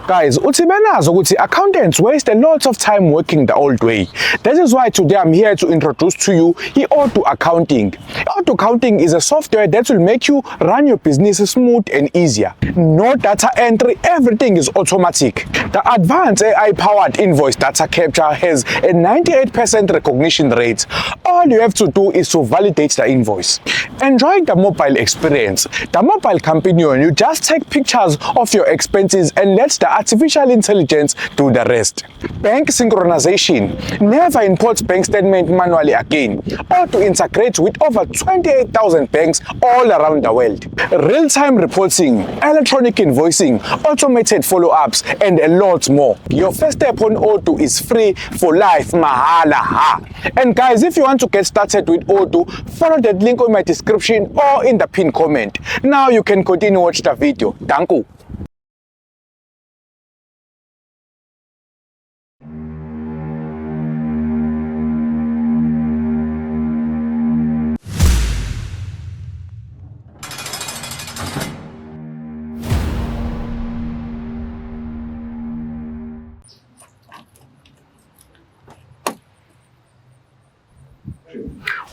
Guys, uthi benazo ukuthi accountants waste a lot of time working the old way. That is why today I'm here to introduce to you Auto Accounting. Auto Accounting is a software that will make you run your business smooth and easier. No data entry, everything is automatic. The advanced AI-powered invoice data capture has a 98% recognition rate. All you have to do is to validate the invoice. Enjoy the mobile experience. The mobile companion, you just take pictures of your expenses and let the artificial intelligence do the rest. Bank synchronization. Never import bank statement manually again, or to integrate with over 28,000 banks all around the world. Real-time reporting, electronic invoicing, automated follow-ups, and a lot more. Your first step on Auto is free for life, mahala. And guys, if you want to get started with Auto, follow that link in my description or in the pinned comment. Now you can continue watch the video. Thank you.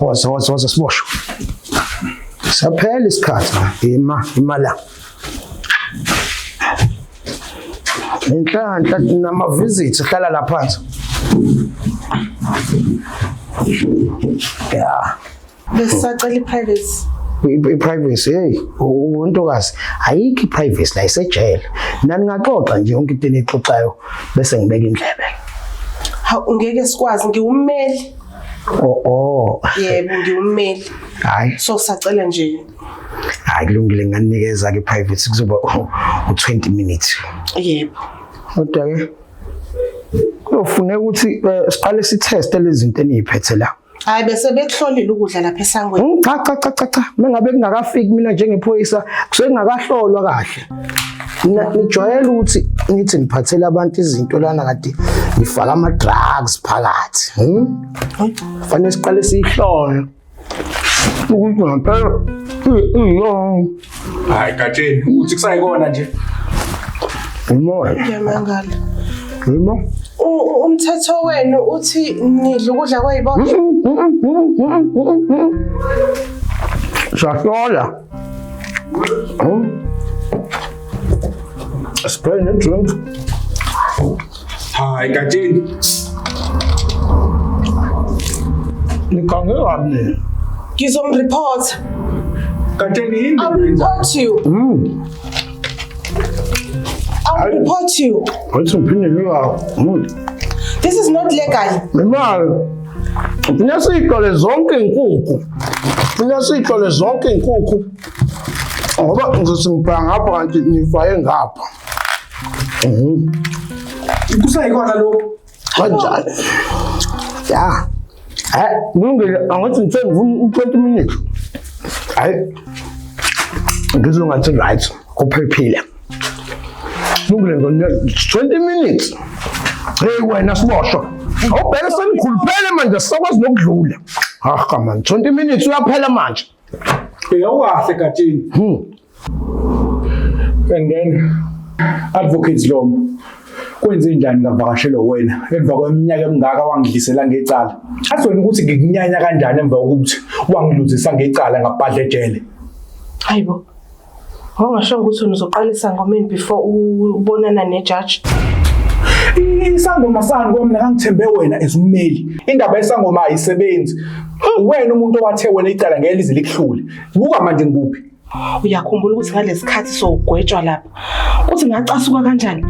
Woza sibosho. Saphela isikhathi imala. Inhlanhla nama-visits hlala la phansi. Yeah. Besacela i-privacy. I-privacy, hey, untokazi, ayikho i-privacy la isejele. Nani ngaxoxa nje yonke into enixoxayo bese ngibeka indlebe. Hawu ngeke sikwazi ngiwummeli. Yebo ngiwummeli. Hayi. So sacela nje. Hayi kulungile nganinikeza ke private kuzoba u20 minutes. Yebo. Kodwa ke kuyofuneka ukuthi siqale siteste lezi zinto eniziphethe la. Hayi bese bekuhlolile ukudla lapha esangweni. Cha. Mengabe kungakafiki mina njengephoyisa kusuke kungakahlolwa kahle. Nijwayele ukuthi nithi niphathele abantu izinto lana kade nifaka ama-drugs phakathi. Fanele siqale siyihlole. Ukuthi ngempela Hayi Katsheni, uthi kusayikona nje. Umoya. Ngiyamangala. Yimo? Umthetho wenu uthi nidla ukudla kwayibona. Shahlola. Spray and drink. Hayi Katsheni. Nikange wabni. Ngizomreport. Katsheni yini? I'll report you. I'll report you. What's opinion you are? This is not legal. Imali. Funa siyihlole zonke inkukhu. Ngoba ngizosibhanga ngapha kanti nifaye ngapha. Kusayikona lokho. Kanjani? Ya. Kulungile angathi ngithe ngivuna u20 minutes. Hayi. Ngizongathi right, kuphephile. Kulungile ngone 20 minutes. Hey wena sibosho. Awubheka senikhuluphele manje sakwazi nokudlula. Man, 20 minutes uyaphela manje. Uyawahle Katsheni. And then Advocate Lomo. Kwenze njani ngavakashela wena emva kweminyaka emingaka wangidlisela ngecala. Asona ukuthi ngikunyanya kanjani emva kokuthi wangiluzisa ngecala ngabhadla ejele. Hayibo. Wangasho ukuthi uzoqalisa ngomeni before ubonana nejudge. Isangoma sani komna ngangithembe wena esummeli. Indaba yesangoma ayisebenzi. Wena umuntu owathe wena icala ngeke lize likuhlule. Buka manje ngikuphi? Uyakhumbula ukuthi ngalesikhathi sogwetshwa lapha. Uthi ngacasuka kanjani?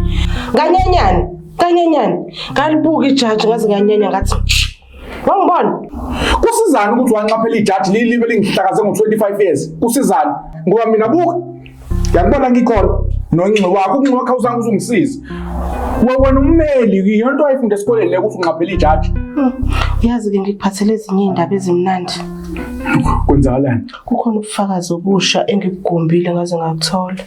Kanyanyani. Ngalibuka ijudge ngaze nganyanya ngathi wangibona. Kusizana ukuthi wanqaphela ijudge libe lingihlakaze ngo25 years. Kusizana ngoba mina buka. Ngiyakubona ngikhona. Noncinci wakho uncinci wakho uzange uzungisiza. Wena ummeli yonto ayifunde esikoleni le ukuthi unqaphela ijudge. Yazi ke ngikuphathele ezinye indaba ezimnandi. Kwenzakalani? Kukhona ubufakazi obusha engikugumbile ngaze ngakuthola.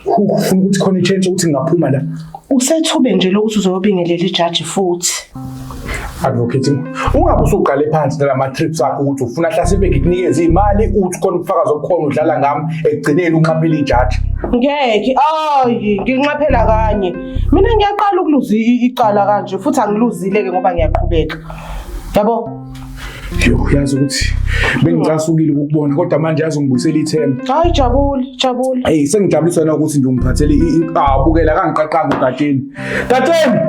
Ufuna ukuthi khona i-chance ukuthi ngaphuma la. Usethube nje lokuthi uzobingelela ijudge futhi. Advocate, ungabe usuqale phansi nalama trips akho ukuthi ufuna hlasimbe ngikunikeze imali uthi khona ubufakazi obukhona udlala ngami ekugcineni unqaphela ijaji. Ngeke, ayi, nginqaphela kanye. Mina ngiyaqala ukuluza icala kanje futhi angiluzile-ke ngoba ngiyaqhubeka. Yabo? Yazi ukuthi bengicasukile ukubona kodwa manje yazi ngibuyisela ithemba. Hayi jabule. Hey, sengijabuliswa na ukuthi nje ungiphathele bukela kangiqaqanga ugateni. Gateni!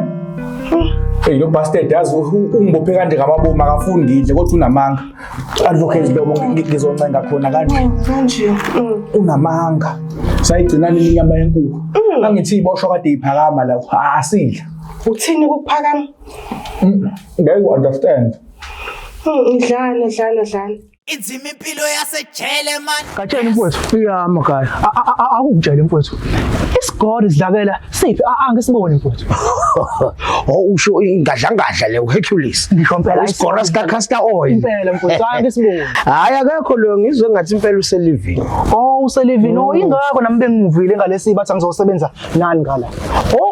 Hey, lo bastard yazi ungibophe kanje ngamabomu akafuni ngidle kodwa unamanga. Advocate lo ngizoncenga khona kanje. Kanje. Unamanga. Sayigcina nini inyama yenkukhu. Angithi iboshwa kade iphakama la. Asidla. Uthini ukuphakama? Ngeke understand. Dlana. Inzima impilo yasejele man. Gatsheni mfowethu. Ya makhaya. Akungitshele mfowethu. Isigodi sidlakela siphi angisiboni mfowethu. Usho ingadlangadla le uHercules. Ngisho impela isigora sika castor oil. Impela mfowethu angisiboni. Hayi akekho lo ngizwe ngathi impela uselivini. Uselivini ingakho nami bengivile ngalesi bathi ngizosebenza nani ngala.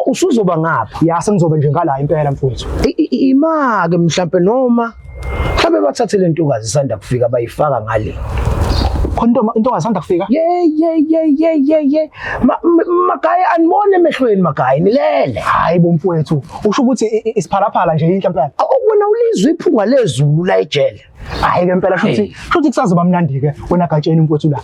Usuzoba ngapha. Ya sengizobe nje ngala impela mfowethu. Imake mhlambe noma mhlambe bathathe le ntokazi isanda kufika bayifaka ngale. Khona intokazi isanda kufika? Ye. Makaya anibone emehlweni makaya nilele. Hayi bomfowethu. Usho ukuthi isiphalaphala nje inhla impela. Wena ulizwe iphunga lezulu la ejele. Hayi ke impela shuthi kusazoba mnandi ke wena Gatsheni mfowethu la.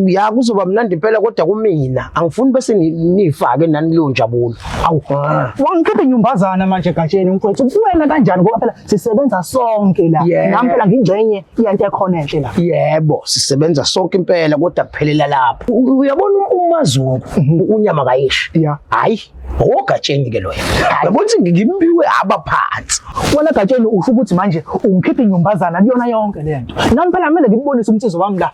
Ya kuzoba mnandi impela kodwa kumina angifuni bese nifake nani leyo njabulo. Awu. Wangikhipha inyumbazana manje Gatsheni mfowethu. Wena kanjani ngoba phela sisebenza sonke la. Nami phela ngingcenye iyanto ekhona enhle la. Yebo, sisebenza sonke impela kodwa kuphelela lapho. Uyabona uMazuku unyama kayishi. Ya. Hayi. Gatsheni ke loya. Yabona ukuthi ngimbiwe abaphansi. Wena Gatsheni usho ukuthi manje ungikhipha inyumbazana kuyona yonke lento. Nami phela kumele ngibonise umthizo wami la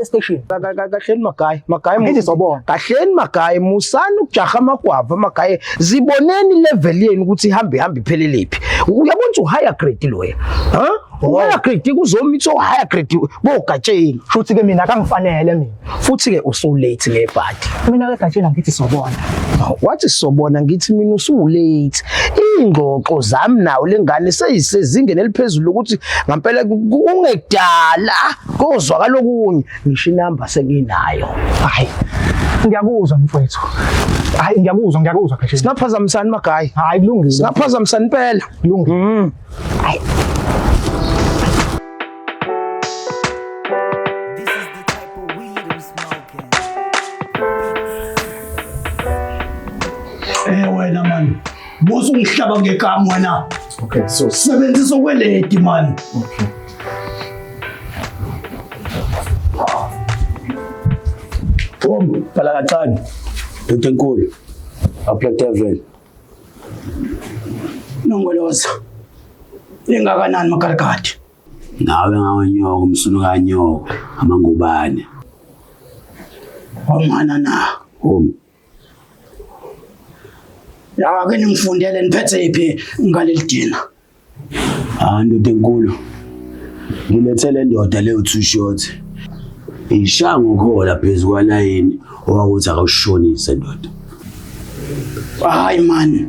e-station. Kahleni Magaya Ngithi sobona. Kahleni Magaya musana ukujaha amagwava Magaya ziboneni level yenu ukuthi ihambe ipheleliphi. Uyabona ukuthi higher grade loya. Higher grade kuzomitha higher grade boGatsheni. Futhi ke mina kangifanele mina. Futhi ke usu late ngebhadi. Mina ke Gatsheni ngithi sobona. Wathi sobona ngithi mina usu late. Ingxoxo zami nawo lengane seyisezingeni eliphezulu ukuthi ngempela ungekudala kozwakala okunye ngisho inamba senginayo. Hayi. Ngiyakuzwa mfowethu. Hayi ngiyakuzwa Gatsheni. Singaphazamisani Magaya? Hayi kulungile. Singaphazamisani impela. Kulungile. Hayi. This is the type of weed I'm smoking. Wena man. Bosu ngihlaba ngekama wena. Okay, so Sebenzisa okweledi man. okay. Phala kancane. Into enkulu. Aplatevela. Nongoloza. Ingakanani makarikati? Nawe ngawanyoko umsuno kanyoko amangubane. Omana na. Ya ke ningifundele niphethe iphi ngaleli dina. Ndoda enkulu. Ngilethele ndoda leyo two short. Ishango khola phezulu kwalayini owakuthi akawushonise ndoda. Hayi man.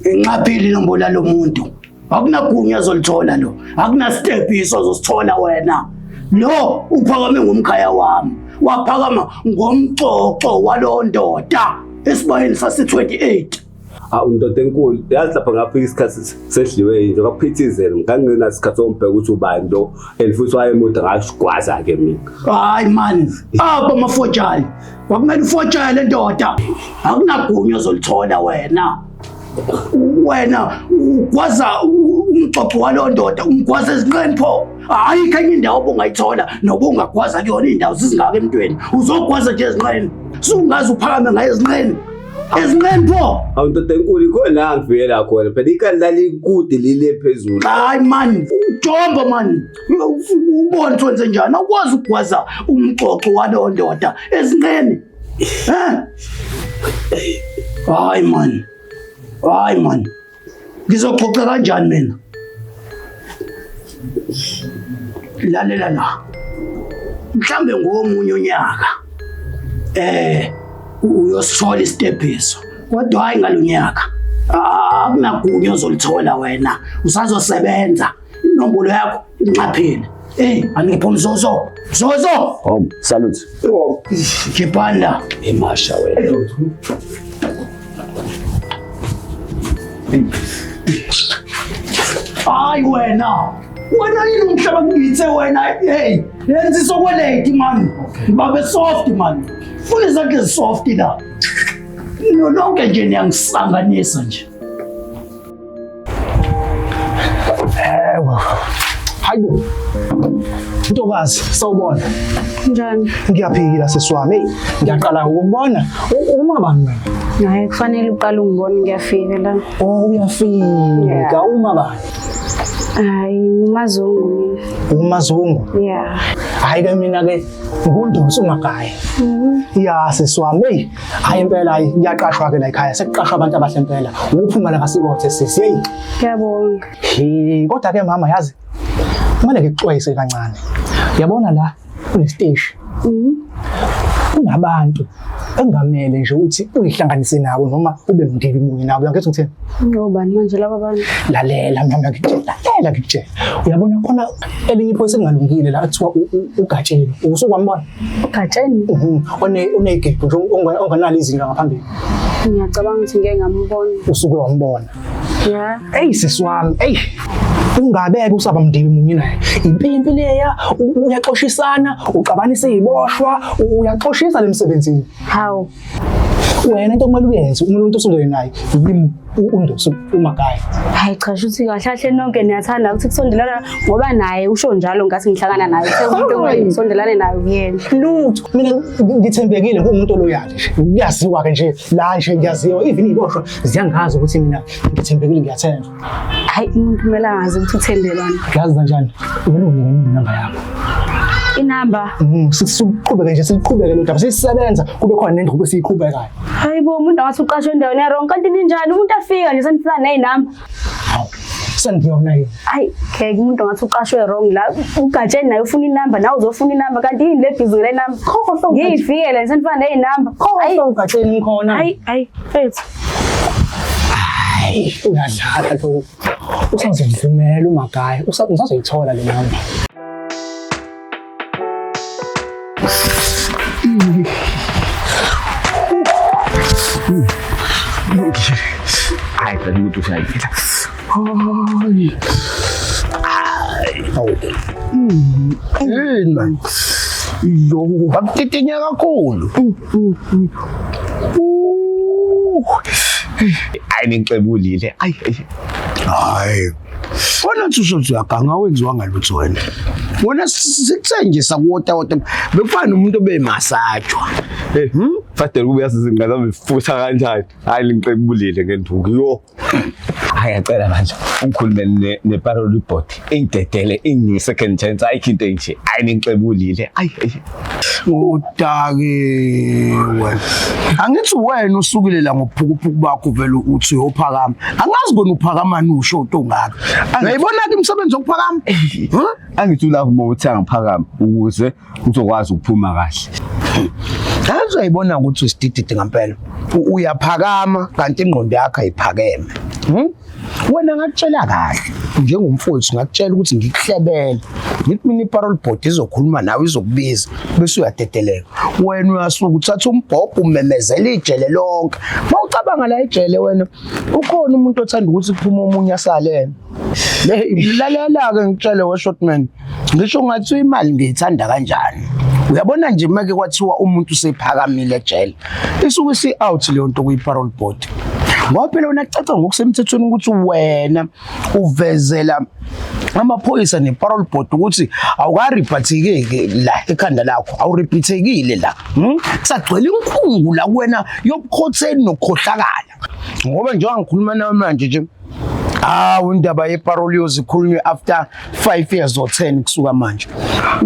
Inqaphile inombolo lomuntu. Akunagunya azolithola lo. Akuna step isozosithola wena. Lo uphakame ngomkhaya wami. Waphakama ngomcoco walo ndoda esibayeni sase 28. Ndoda enkulu yazi lapha ngapha isikhathi sedliwe nje kaphithizela ngangena isikhathi sombheka ukuthi ubani lo elifuthi wayemude ngashigwaza ke mina. Hayi man, apha mafojali. Wakumele ufojali le ndoda. Akunagunya ozolithola wena. Wena ugwaza umxoxo walo ndoda umgwaza ezinqeni pho. Hayi kanye indawo obungayithola noba ungagwaza kuyona indawo sizingaka emntweni. Uzogwaza nje ezinqeni. Sungazi uphakame ngaye ezinqeni. Ezinqeni pho. Ndoda enkulu ikhona ngivela khona phela ikali lalikude lile phezulu. Hayi man, ujomba man. Ubona ukuthi njani akwazi ukugwaza umxoxo walo ndoda ezinqeni. Hayi man. Hayi man. Ngizoxoxa kanjani mina? Lalela la. Mhlambe ngomunye unyaka. Uyosithola istephiso. Kodwa hayi ngalonyaka. akunagunya ozolithola wena usazosebenza inombolo yakho incaphile angipho mzozo Salute. Kipanda Emasha wena. Hayi wena yini umhlaba ngithe wena yenza isokweleti man babe soft man funa izakhe soft la lonke nje niyangisanganisa nje Hayibo. Ntokazi, sawubona. Njani? Ngiyaphila seswami. Ngiyaqala ukubona uma bani wena. Hayi kufanele uqale ungibone ngiyafika la. Oh, uyafika uma bani? Hayi uMazungu. uMazungu. Yeah. Hayi ke mina ke ngundonsa uMagaya. Ya seswami. Hayi impela hayi ngiyaqashwa ke la ekhaya sekuqashwa abantu abahle impela. Uphuma la kaSibothe sisi. Hey. Ngiyabonga. Kodwa ke mama yazi kumele ngixwayise kancane. Yabona la kunesiteshi. Kunabantu engamele nje ukuthi uyihlanganise nabo noma ube nomndeni munye nabo. Uyangizwa ngithini? Ngobani manje laba bantu? Lalela mama ngikutshela. Uyabona khona elinye iphoyisa elingalungile la kuthiwa uGatsheni. Usukwambona? Gatsheni? Unegebhu nje onganalo izinga ngaphambili. Ngiyacabanga ukuthi ngeke ngambona. Usuke wambona. Yeah. Hey siswami, hey. Ungabeke usaba mndeni munye naye. Impimpi leya uyaxoshisana, uqabanisa iziboshwa, uyaxoshisa lemsebenzini. How? Wena into kumele uyenze umuntu osondele naye yimi undoso uMagaya. Hayi cha shuthi kahle kahle nonke niyathanda ukuthi kusondelana ngoba naye usho njalo ngathi ngihlangana naye. Umuntu ongisondelane naye uyena. Lutho mina ngithembekile kumuntu loyali nje. Kuyaziwa ke nje la nje ngiyaziwa even iboshwa ziyangazi ukuthi mina ngithembekile ngiyathenga. Hayi umuntu kumele angazi ukuthi uthendelana. Yazi kanjani? Kumele unike inamba yakho. Inamba? Siqhubeke nje siqhubeke lo daba sisebenza kube khona nendaba esiyiqhubekayo. Hayibo umuntu angathi uqashwe endaweni ya-wrong kanti ninjani umuntu afika nje senifuna nezinamba. Hawu sengiyona yini? Hayi ke umuntu angathi uqashwe wrong la uGatsheni naye ufuna inamba nawe uzofuna inamba kanti yini le busy le namba. Ngiyifikele senifuna nezinamba. Hayi uGatsheni ngikhona. Hayi mfethu. Hayi uyadlala lo. Usazongivumela uMagaya usazoyithola le namba. Hayi phela ukuthi ushayela. Yini man? Yo, bakutitinya kakhulu. Hayi ningicebulile. Hayi. Wona uthi uyaganga wenziwa ngalutho wena. Wona sikuthenje sakuwota bekufana umuntu obemasajwa. Fadela kube yasingaza befutha kanjani. Hayi ningicebulile ngenduku yo. Hayi ngicela manje ungikhulume neparole board engidedele engiyi second chance ayikho nje. Hayi ningicebulile. Udake wena. Angithi wena usukile la ngophukuphuku bakho vele uthi uyophakama. Angazi bona uphakama nusho ongaka. Ngiyibona ke umsebenzi wokuphakama. Angithi ulapho uma uthi angiphakama ukuze uzokwazi ukuphuma kahle. Azayibona ukuthi usididide ngempela. Uyaphakama kanti ingqondo yakho ayiphakeme. Wena ngakutshela kahle njengomfowethu ngakutshela ukuthi ngikuhlebele ngithi mina iparole board izokhuluma nawe izokubiza bese uyadedeleka wena uyasuka uthatha umbhobho umemezela ijele lonke mawucabanga la ijele wena ukhona umuntu othanda ukuthi kuphuma omunye asalena lalela ke ngitshele we shortman ngisho ngathi imali ngiyithanda kanjani uyabona nje make kwathiwa umuntu usephakamile ejele isuke si out leyo nto kuyiparole board ngoba phela wona caca ngokusemthethweni ukuthi wena uvezela amaphoyisa neparole board ukuthi awukariphathike la ekhanda lakho awurepeatekile la kusagcwele inkungu la kuwena yobukhotheni nokukhohlakala ngoba njengoba ngikhuluma nawe manje nje indaba yeparole yozikhulunywe after 5 years or 10 kusuka manje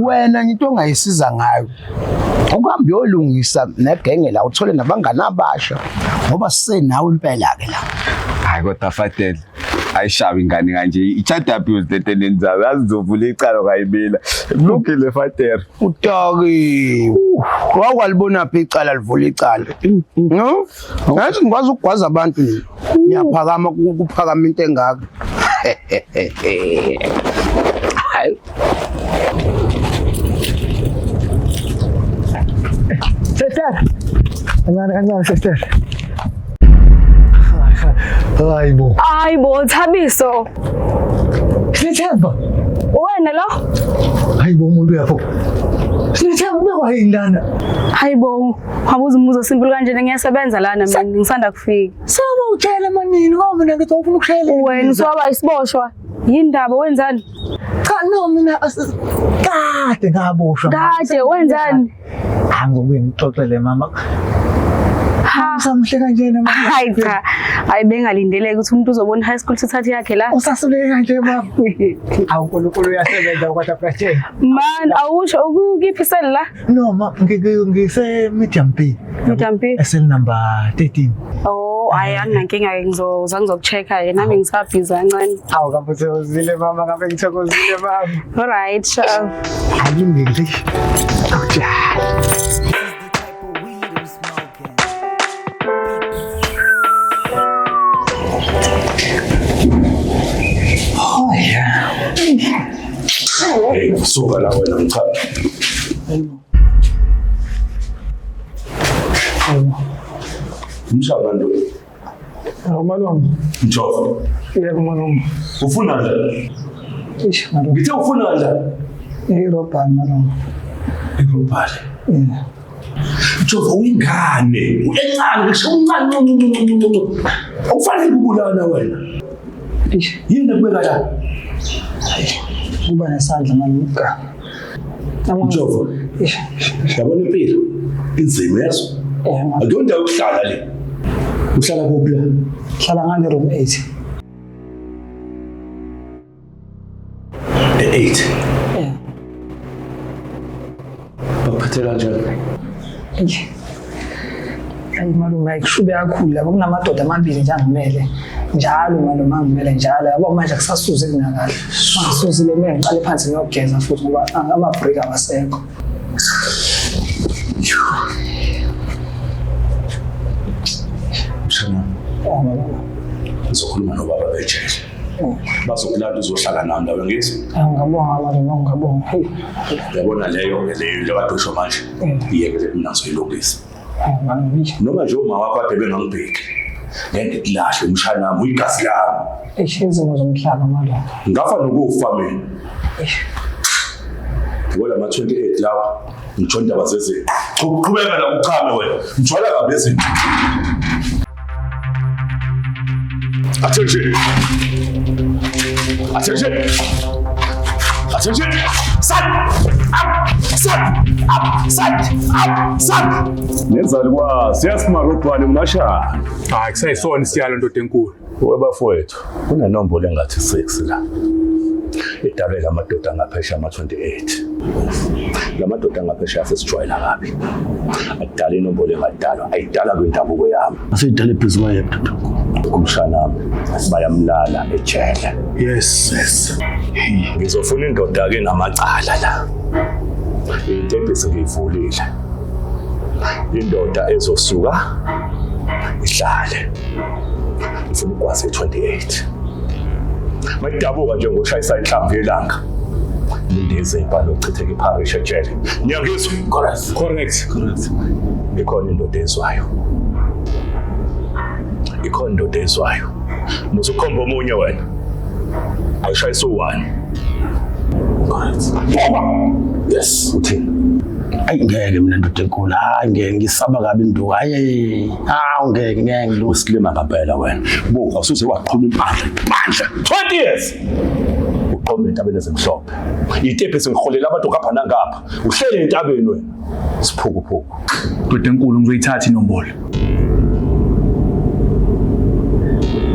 wena into ongayisiza ngayo ukuhamba uyolungisa negenge la uthole nabangani abasha ngoba sisenawe impela ke la Hayi kodwa Fadela ayishaba ingane kanje i-child abuse letenenzayo azizovula icala kayibila kulungile Fadela utaki wakwalibona phi icala livula icala no ngathi ngikwazi ukugwaza abantu Ngiyaphakama kuphakama into engaka. Hayi. Sister. Kancane sister. Hayibo. Hayibo Thabiso. Sinethemba. Wena lo? Hayibo umuntu uyapho. Sinethemba ubekwa yini lana? Hayibo, wabuza umuzo simple kanjena ngiyasebenza lana mina ngisanda kufika. Saba utshela manini ngoba mina ngithi ufuna ukushayela. Wena uswaba isiboshwa. Yindaba wenzani? Cha no mina kade ngaboshwa. Kade wenzani? Angizobuye ngixoxele mama. Samhle kanjena mama. Hayi cha. Hayi bengalindeleke ukuthi umuntu uzobona high school sithathe yakhe la. Usasuleke kanje mama. Awunkulunkulu uyasebenza kodwa pressure. Man, awusho ukuphi sel la? No ma ngise medium B. Medium B. SL number 13. Oh, hayi anginankinga ngizoza ngizokuchecka yena nami ngisabhizi kancane. Awu kambe uzile mama kambe ngithokozile mama. All right, sure. Ayimili. Awuja. Hey, suka la wena mchana. Mshaba ndo. Maloma. Njova. Yebo maloma. Ufuna nje? Ish maloma. Ngithe ufuna nje? Europa maloma. Europa. Njova uyingane. Uyencane ngisho uncane. Awufanele ukubulana wena. Ish. Yini kubeka la? Kuba nesandla malumka. Njova. Ish. Yabona impilo. Inzima yazo. Akuyonda ukuhlala le. Uhlala kuphi la? Hlala ngale room 8. 8. Yeah. Baphathe kanjani? Ish. Hayi maluma ayikushube kakhulu lapho kunamadoda amabili nje angimele. Njalo maluma angimele njalo yabo manje kusasuze kunakala. Masuzile mina ngiqale phansi ngiyogeza futhi ngoba ama break abasekho. Mshana. Ngizokhuluma nobaba bejele. Bazokulanda uzohlala nami ndawo ngithi. Ngiyabonga maluma ngiyabonga. Hey. Yabona leyo lekadosho manje. Iyeke mina ngizoyilungisa. Noma nje uma wakho kade bengangibheki. Ngeke kulahle umshana wami uyigazi lami. Izimo zomhlaba maluma. Ngafa nokufa mina. Ngoba ma 28 lawa ngijona bazeze. Uqhubeka la uchame wena. Ngijwala kabi izinto. Attention. Attention. Attention. Stand. Up. Stand. Up. Stand. Up. Stand. Nenzali kwa siyasima robhani mashana. Hayi kusayisona isiyalo ndoda enkulu. Webafowethu kunenombolo engathi 6 la. Idabela amadoda angaphesha ama28. Lamadoda angaphesha asesijwayela kabi. Adala inombolo engadalwa ayidala kwindabuko yami. Aseyidala ebhizi kwaye dodo. Kumshana wami bayamlala ejele. Yes. Ngizofuna indoda ke namacala la. Intembisi ngiyivulile. Indoda ezosuka ihlale. Ngifuna ukwazi 28. Mayidabuka nje ngoshayisa inhlamvu yelanga. Lindize impalo uchitheke iparish ejele. Ngiyangizwa? Correct. Ikhona indoda ezwayo. Ikhona indoda ezwayo. Musukhomba omunye wena. Ayishayisa u1. Correct. Yes, uthini? Ngeke mina ndoda enkulu hayi ngeke ngisaba kabi induku hayi ngeke Usilima ngempela wena. Buka usuze waqhuma impahla manje 20 years. Uqhoma entabeni ezimhlophe. Itepe sengiholela abantu ngapha nangapha. Uhlele entabeni wena. Siphukuphuku. Ndoda enkulu ngizoyithatha inombolo.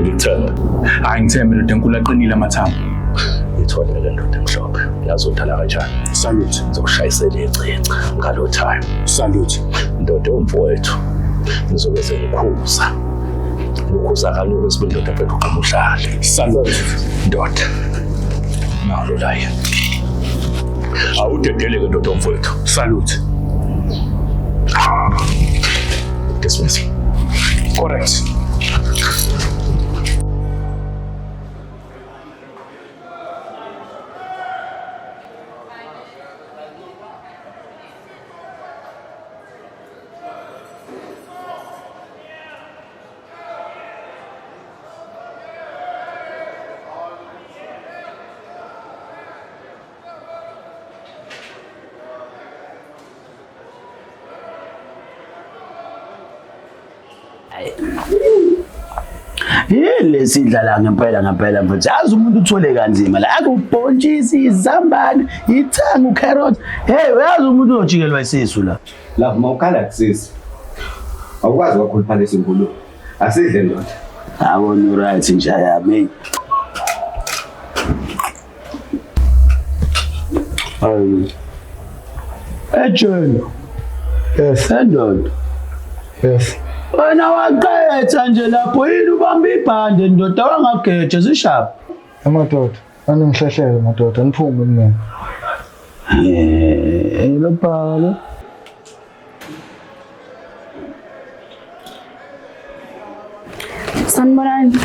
Ngithemba. Hayi ngithembe ndoda enkulu aqinile amathambo. Ngithola le ndoda emhlophe. Yazothala kanjani? Salute. Ngizokushayisela icinci ngalo time. Salute. Ndoda omfowethu. Ngizobe sengikhuza. Ukhuza kaloku esibindoda phela uqhamuhlale. Salute. Ndoda. Nalo laye. Awudedeleke ndoda omfowethu. Salute. Dismiss. Correct. Yile sidlala ngempela mfethu. Yazi umuntu uthole kanzima la akubhontshisi, izambane, ithanga, ucarrot. Hey, uyazi umuntu unojikelwa isisu la. Love mawukhala kusisi. Awukwazi ukukhuluphalisa inkulumo. Asidle ndoda. Awona right nje yami. Hayi. Ejeni. Yes, ndoda. Yes. Wena waqetha nje lapho yini ubamba ibhande ndoda wangageje zishapha. Amadoda, aningihlehlele madoda, niphume mina. Lo bhalo. Sanibonani.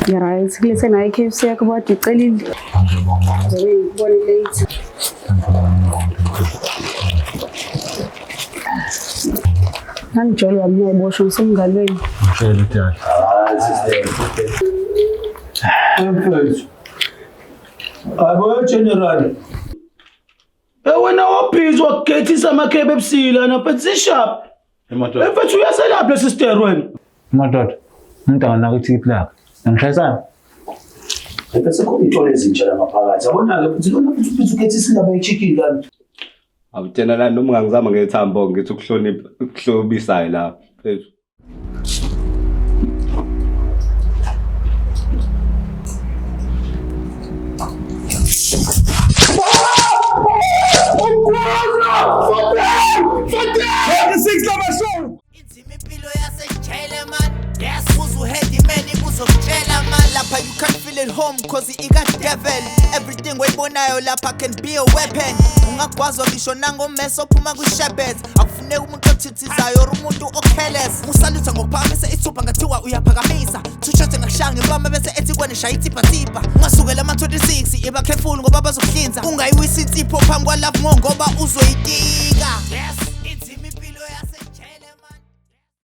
Right, kulese nayo KFC yakho bodwa icelile. Ngizobe ngibone late. Ngijolo wami uyayiboshwa ngisemngalweni. Ngishela dad. Mfethu. Abo general. Wena wabhizi wakugethisa amakhebe ebusila na phethe shop. Madoda. Mfethu uyaselapha lesister wena. Madoda. Umntana nakuthi iplaka. Ngishayisana. Bese kuntolo ezintsha la ngaphakathi. Yabona-ke futhi lona futhi uphiza ukugethisa indaba ye-chicken lana. Awutshela lani noma ungangizama ngethambo ngithi ukuhlonipha ukuhlobisayo la phethu. Inzima impilo yasejele man. Yasibuza uhedimeni buzokutshela man. Lapha you can't feel at home cause ika devil. Everything weyibonayo lapha can be a weapon. Ungagwazwa ngisho nangomeso ophuma kwi-shepherd. Akufuneki umuntu othithizayo or umuntu o-careless. Usalutha ngokuphakamisa ithupha ngathiwa uyaphakamisa. Thushote ngakushanga ibamba bese ethi kwena shaya ithipha-thipha. Ungasukela ama-26 iba careful ngoba bazokuhlinza. Ungayiwisa insipho phambi kwalapho ngoba uzoyitika. Yes.